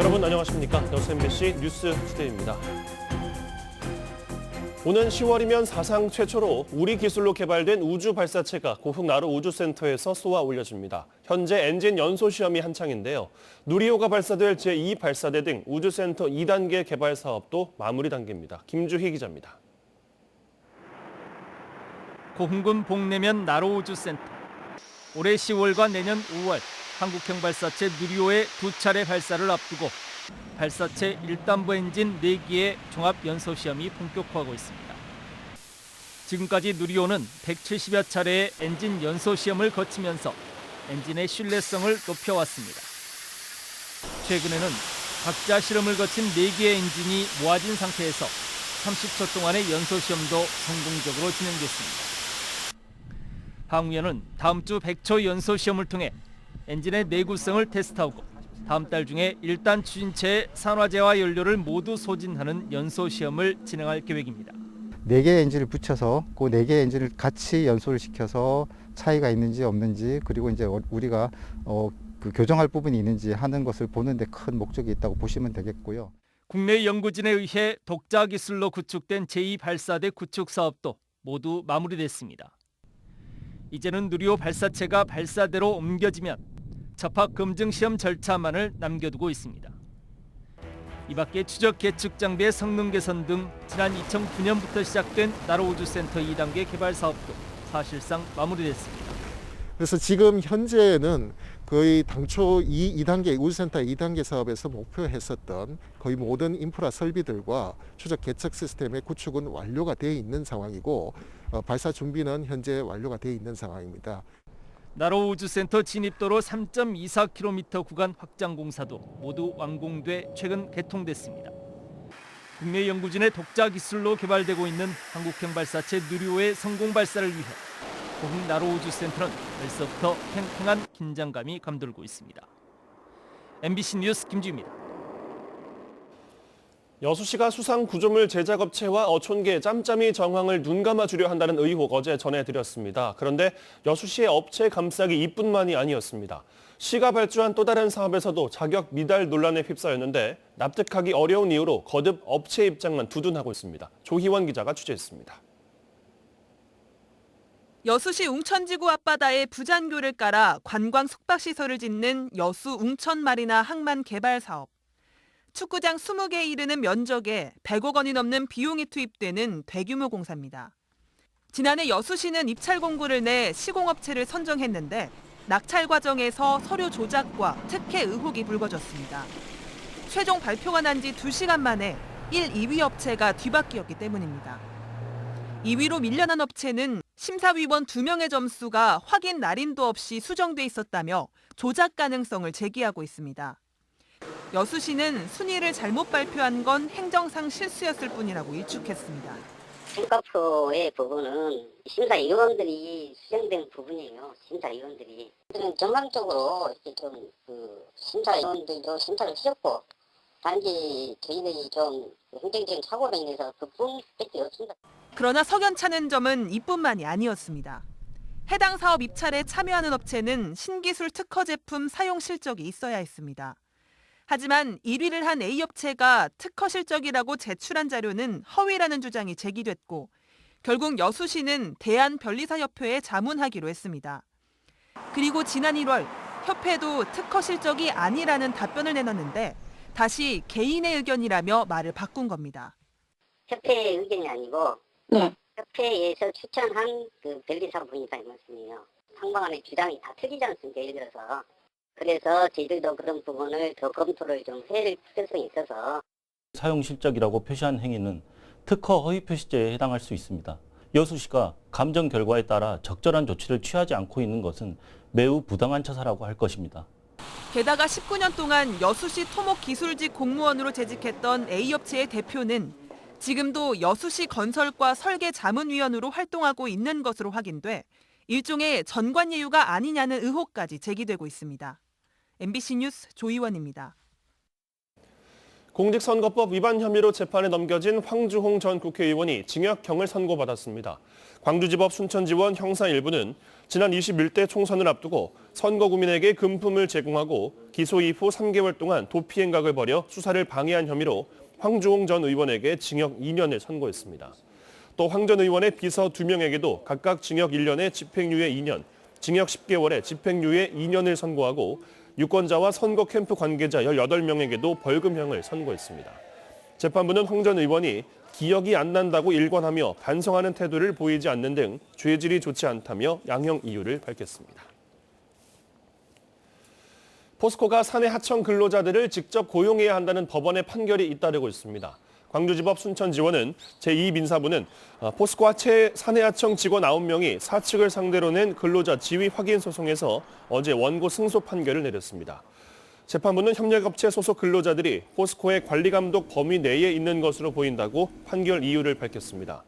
여러분 안녕하십니까? 여수 MBC 뉴스 투데이입니다. 오는 10월이면 사상 최초로 우리 기술로 개발된 우주 발사체가 고흥 나로 우주센터에서 쏘아 올려집니다. 현재 엔진 연소 시험이 한창인데요. 누리호가 발사될 제2 발사대 등 우주센터 2단계 개발 사업도 마무리 단계입니다. 김주희 기자입니다. 고흥군 복내면 나로 우주센터. 올해 10월과 내년 5월 한국형 발사체 누리호의 2차례 발사를 앞두고 발사체 1단부 엔진 4기의 종합 연소 시험이 본격화하고 있습니다. 지금까지 누리호는 170여 차례의 엔진 연소 시험을 거치면서 엔진의 신뢰성을 높여왔습니다. 최근에는 각자 실험을 거친 4개의 엔진이 모아진 상태에서 30초 동안의 연소 시험도 성공적으로 진행됐습니다. 항우연은 다음 주 100초 연소 시험을 통해 엔진의 내구성을 테스트하고 다음 달 중에 1단 추진체의 산화제와 연료를 모두 소진하는 연소 시험을 진행할 계획입니다. 4개의 엔진을 붙여서 그 4개의 엔진을 같이 연소를 시켜서 차이가 있는지 없는지 그리고 이제 우리가 그 교정할 부분이 있는지 하는 것을 보는 데 큰 목적이 있다고 보시면 되겠고요. 국내 연구진에 의해 독자 기술로 구축된 제2 발사대 구축 사업도 모두 마무리됐습니다. 이제는 누리호 발사체가 발사대로 옮겨지면 접합 검증 시험 절차만을 남겨두고 있습니다. 이 밖에 추적 계측 장비의 성능 개선 등 지난 2009년부터 시작된 나로 우주센터 2단계 개발 사업도 사실상 마무리됐습니다. 그래서 지금 현재는 거의 당초 2단계 우주센터 2단계 사업에서 목표했었던 거의 모든 인프라 설비들과 추적 계측 시스템의 구축은 완료가 되어 있는 상황이고 발사 준비는 현재 완료가 되어 있는 상황입니다. 나로 우주센터 진입도로 3.24km 구간 확장 공사도 모두 완공돼 최근 개통됐습니다. 국내 연구진의 독자 기술로 개발되고 있는 한국형 발사체 누리호의 성공 발사를 위해 고흥 나로 우주센터는 벌써부터 팽팽한 긴장감이 감돌고 있습니다. MBC 뉴스 김주희입니다. 여수시가 수상 구조물 제작업체와 어촌계 짬짬이 정황을 눈감아 주려 한다는 의혹 어제 전해드렸습니다. 그런데 여수시의 업체 감싸기 이뿐만이 아니었습니다. 시가 발주한 또 다른 사업에서도 자격 미달 논란에 휩싸였는데 납득하기 어려운 이유로 거듭 업체 입장만 두둔하고 있습니다. 조희원 기자가 취재했습니다. 여수시 웅천지구 앞바다에 부잔교를 깔아 관광 숙박시설을 짓는 여수 웅천마리나 항만 개발 사업. 축구장 20개에 이르는 면적에 100억 원이 넘는 비용이 투입되는 대규모 공사입니다. 지난해 여수시는 입찰 공고를 내 시공업체를 선정했는데 낙찰 과정에서 서류 조작과 특혜 의혹이 불거졌습니다. 최종 발표가 난 지 2시간 만에 1, 2위 업체가 뒤바뀌었기 때문입니다. 2위로 밀려난 업체는 심사위원 2명의 점수가 확인 날인도 없이 수정돼 있었다며 조작 가능성을 제기하고 있습니다. 여수시는 순위를 잘못 발표한 건 행정상 실수였을 뿐이라고 일축했습니다. 평가표의 부분은 심사위원들이 수정된 부분이에요. 심사위원들이. 전반적으로 이렇게 좀 심사위원들도 심사를 하셨고 단지 저희들이 좀 행정적인 착오로 인해서 그 부분밖에 없습니다. 그러나 석연찮은 점은 이뿐만이 아니었습니다. 해당 사업 입찰에 참여하는 업체는 신기술 특허 제품 사용 실적이 있어야 했습니다. 하지만 1위를 한 A업체가 특허 실적이라고 제출한 자료는 허위라는 주장이 제기됐고 결국 여수시는 대한변리사협회에 자문하기로 했습니다. 그리고 지난 1월 협회도 특허 실적이 아니라는 답변을 내놨는데 다시 개인의 의견이라며 말을 바꾼 겁니다. 협회의 의견이 아니고 협회에서 추천한 그 변리사분이다 이 말씀이에요. 상방안의 주장이 다 틀리지 않습니까? 예를 들어서. 그래서 저희들도 그런 부분을 더 검토를 좀 해야 될 필요성이 있어서. 사용 실적이라고 표시한 행위는 특허 허위 표시죄에 해당할 수 있습니다. 여수시가 감정 결과에 따라 적절한 조치를 취하지 않고 있는 것은 매우 부당한 처사라고 할 것입니다. 게다가 19년 동안 여수시 토목기술직 공무원으로 재직했던 A업체의 대표는 지금도 여수시 건설과 설계자문위원으로 활동하고 있는 것으로 확인돼 일종의 전관예우가 아니냐는 의혹까지 제기되고 있습니다. MBC 뉴스 조희원입니다. 공직선거법 위반 혐의로 재판에 넘겨진 황주홍 전 국회의원이 징역형을 선고받았습니다. 광주지법 순천지원 형사 1부는 지난 21대 총선을 앞두고 선거구민에게 금품을 제공하고 기소 이후 3개월 동안 도피 행각을 벌여 수사를 방해한 혐의로 황주홍 전 의원에게 징역 2년을 선고했습니다. 또 황 전 의원의 비서 2명에게도 각각 징역 1년에 집행유예 2년, 징역 10개월에 집행유예 2년을 선고하고 유권자와 선거 캠프 관계자 18명에게도 벌금형을 선고했습니다. 재판부는 황 전 의원이 기억이 안 난다고 일관하며 반성하는 태도를 보이지 않는 등 죄질이 좋지 않다며 양형 이유를 밝혔습니다. 포스코가 사내 하청 근로자들을 직접 고용해야 한다는 법원의 판결이 잇따르고 있습니다. 광주지법 순천지원은 제2민사부는 포스코 사내 하청 직원 9명이 사측을 상대로 낸 근로자 지위 확인 소송에서 어제 원고 승소 판결을 내렸습니다. 재판부는 협력업체 소속 근로자들이 포스코의 관리감독 범위 내에 있는 것으로 보인다고 판결 이유를 밝혔습니다.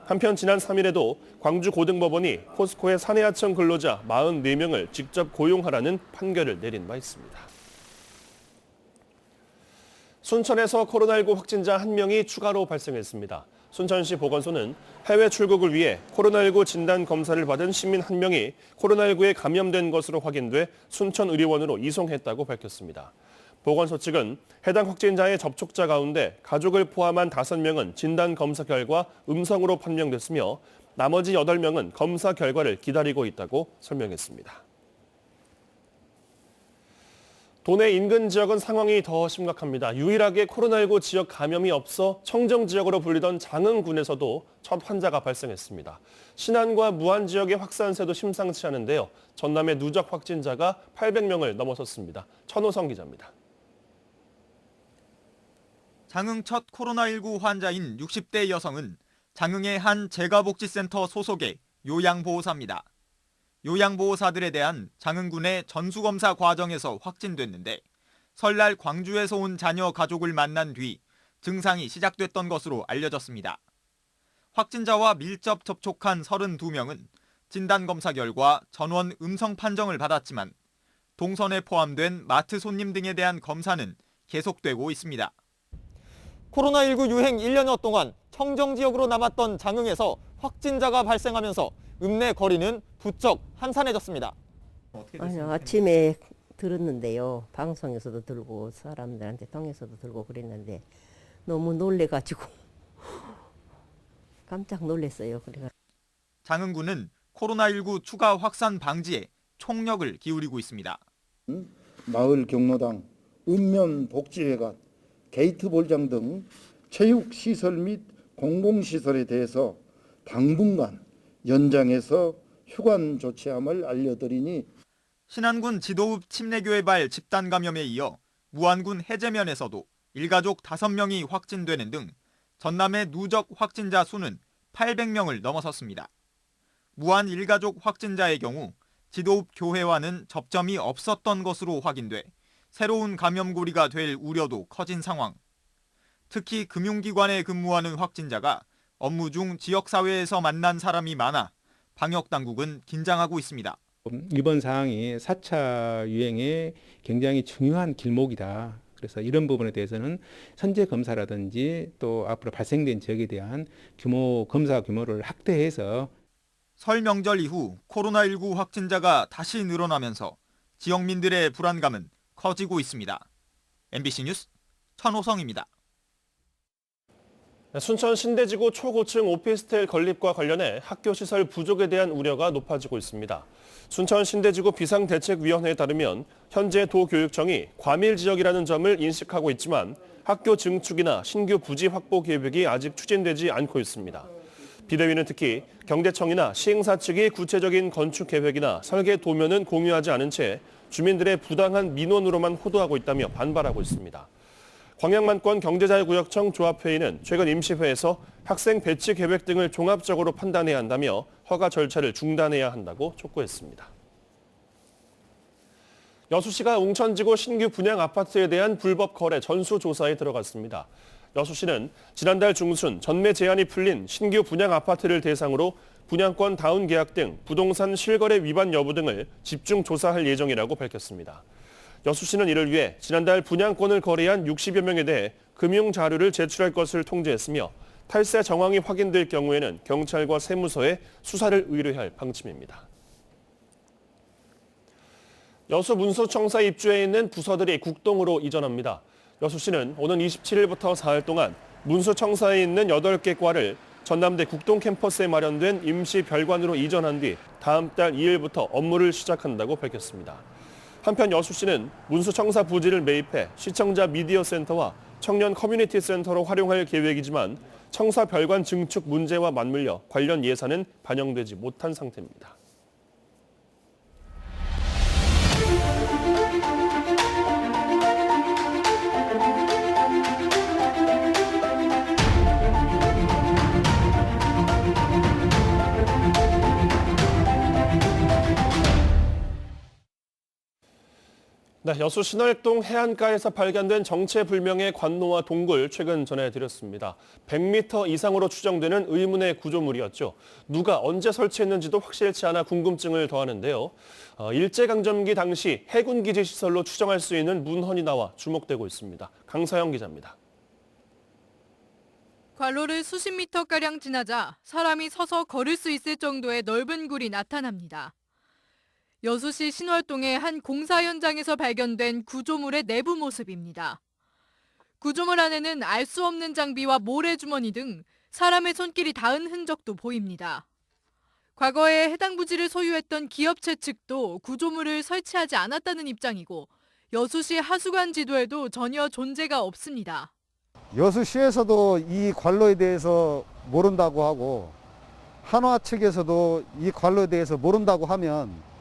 한편 지난 3일에도 광주고등법원이 포스코의 사내하청 근로자 44명을 직접 고용하라는 판결을 내린 바 있습니다. 순천에서 코로나19 확진자 1명이 추가로 발생했습니다. 순천시 보건소는 해외 출국을 위해 코로나19 진단 검사를 받은 시민 1명이 코로나19에 감염된 것으로 확인돼 순천의료원으로 이송했다고 밝혔습니다. 보건소 측은 해당 확진자의 접촉자 가운데 가족을 포함한 5명은 진단 검사 결과 음성으로 판명됐으며 나머지 8명은 검사 결과를 기다리고 있다고 설명했습니다. 도내 인근 지역은 상황이 더 심각합니다. 유일하게 코로나19 지역 감염이 없어 청정 지역으로 불리던 장흥군에서도 첫 환자가 발생했습니다. 신안과 무안 지역의 확산세도 심상치 않은데요. 전남의 누적 확진자가 800명을 넘어섰습니다. 천호성 기자입니다. 장흥 첫 코로나19 환자인 60대 여성은 장흥의 한 재가복지센터 소속의 요양보호사입니다. 요양보호사들에 대한 장흥군의 전수검사 과정에서 확진됐는데 설날 광주에서 온 자녀 가족을 만난 뒤 증상이 시작됐던 것으로 알려졌습니다. 확진자와 밀접 접촉한 32명은 진단검사 결과 전원 음성 판정을 받았지만 동선에 포함된 마트 손님 등에 대한 검사는 계속되고 있습니다. 코로나19 유행 1년여 동안 청정지역으로 남았던 장흥에서 확진자가 발생하면서 읍내 거리는 부쩍 한산해졌습니다. 아니요, 아침에 들었는데요. 방송에서도 들고 사람들한테 통해서도 들고 그랬는데 너무 놀래가지고 깜짝 놀랐어요. 그래가 장흥군은 코로나19 추가 확산 방지에 총력을 기울이고 있습니다. 마을 경로당, 읍면 복지회관, 게이트볼장 등 체육시설 및 공공시설에 대해서 당분간 연장해서 휴관 조치함을 알려드리니 신안군 지도읍 침례교회발 집단 감염에 이어 무안군 해제면에서도 일가족 5명이 확진되는 등 전남의 누적 확진자 수는 800명을 넘어섰습니다. 무안 일가족 확진자의 경우 지도읍 교회와는 접점이 없었던 것으로 확인돼 새로운 감염고리가 될 우려도 커진 상황. 특히 금융기관에 근무하는 확진자가 업무 중 지역사회에서 만난 사람이 많아 방역당국은 긴장하고 있습니다. 이번 상황이 4차 유행에 굉장히 중요한 길목이다. 그래서 이런 부분에 대해서는 선제 검사라든지 또 앞으로 발생된 지역에 대한 검사 규모를 확대해서 설 명절 이후 코로나19 확진자가 다시 늘어나면서 지역민들의 불안감은 커지고 있습니다. MBC 뉴스 천호성입니다. 순천 신대지구 초고층 오피스텔 건립과 관련해 학교 시설 부족에 대한 우려가 높아지고 있습니다. 순천 신대지구 비상대책위원회에 따르면 현재 도교육청이 과밀 지역이라는 점을 인식하고 있지만 학교 증축이나 신규 부지 확보 계획이 아직 추진되지 않고 있습니다. 비대위는 특히 경제청이나 시행사 측이 구체적인 건축 계획이나 설계 도면은 공유하지 않은 채 주민들의 부당한 민원으로만 호도하고 있다며 반발하고 있습니다. 광양만권 경제자유구역청 조합회의는 최근 임시회에서 학생 배치 계획 등을 종합적으로 판단해야 한다며 허가 절차를 중단해야 한다고 촉구했습니다. 여수시가 웅천지구 신규 분양 아파트에 대한 불법 거래 전수조사에 들어갔습니다. 여수시는 지난달 중순 전매 제한이 풀린 신규 분양 아파트를 대상으로 분양권 다운 계약 등 부동산 실거래 위반 여부 등을 집중 조사할 예정이라고 밝혔습니다. 여수시는 이를 위해 지난달 분양권을 거래한 60여 명에 대해 금융 자료를 제출할 것을 통지했으며 탈세 정황이 확인될 경우에는 경찰과 세무서에 수사를 의뢰할 방침입니다. 여수 문수청사 입주해 있는 부서들이 국동으로 이전합니다. 여수시는 오는 27일부터 4일 동안 문수청사에 있는 8개 과를 전남대 국동 캠퍼스에 마련된 임시 별관으로 이전한 뒤 다음 달 2일부터 업무를 시작한다고 밝혔습니다. 한편 여수시는 문수청사 부지를 매입해 시청자 미디어 센터와 청년 커뮤니티 센터로 활용할 계획이지만 청사 별관 증축 문제와 맞물려 관련 예산은 반영되지 못한 상태입니다. 네, 여수 신월동 해안가에서 발견된 정체불명의 관노와 동굴 최근 전해드렸습니다. 100m 이상으로 추정되는 의문의 구조물이었죠. 누가 언제 설치했는지도 확실치 않아 궁금증을 더하는데요. 일제강점기 당시 해군기지 시설로 추정할 수 있는 문헌이 나와 주목되고 있습니다. 강서영 기자입니다. 관로를 수십 미터가량 지나자 사람이 서서 걸을 수 있을 정도의 넓은 굴이 나타납니다. 여수시 신월동의 한 공사 현장에서 발견된 구조물의 내부 모습입니다. 구조물 안에는 알 수 없는 장비와 모래주머니 등 사람의 손길이 닿은 흔적도 보입니다. 과거에 해당 부지를 소유했던 기업체 측도 구조물을 설치하지 않았다는 입장이고 여수시 하수관 지도에도 전혀 존재가 없습니다. 여수시에서도 이 관로에 대해서 모른다고 하고 한화 측에서도 이 관로에 대해서 모른다고 하면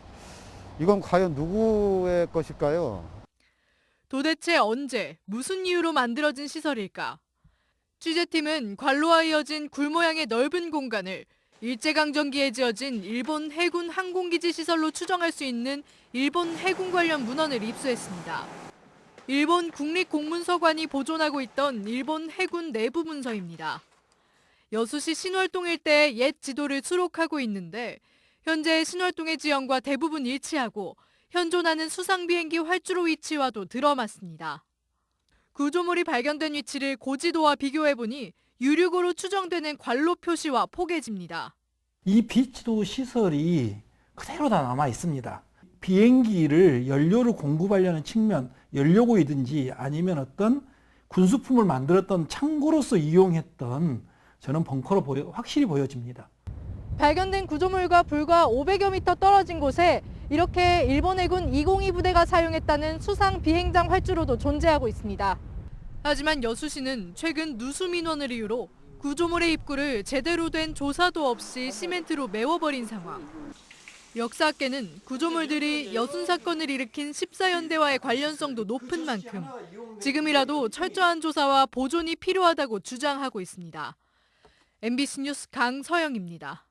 이건 과연 누구의 것일까요? 도대체 언제, 무슨 이유로 만들어진 시설일까? 취재팀은 관로와 이어진 굴 모양의 넓은 공간을 일제강점기에 지어진 일본 해군 항공기지 시설로 추정할 수 있는 일본 해군 관련 문헌을 입수했습니다. 일본 국립공문서관이 보존하고 있던 일본 해군 내부 문서입니다. 여수시 신월동 일대의 옛 지도를 수록하고 있는데 현재 신월동의 지형과 대부분 일치하고 현존하는 수상 비행기 활주로 위치와도 들어맞습니다. 구조물이 발견된 위치를 고지도와 비교해보니 유류고로 추정되는 관로 표시와 포개집니다. 이 비치도 시설이 그대로 다 남아 있습니다. 비행기를 연료를 공급하려는 측면, 연료고이든지 아니면 어떤 군수품을 만들었던 창고로서 이용했던 저는 벙커로 확실히 보여집니다. 발견된 구조물과 불과 500여 미터 떨어진 곳에 이렇게 일본 해군 202 부대가 사용했다는 수상 비행장 활주로도 존재하고 있습니다. 하지만 여수시는 최근 누수 민원을 이유로 구조물의 입구를 제대로 된 조사도 없이 시멘트로 메워버린 상황. 역사학계는 구조물들이 여순 사건을 일으킨 14연대와의 관련성도 높은 만큼 지금이라도 철저한 조사와 보존이 필요하다고 주장하고 있습니다. MBC 뉴스 강서영입니다.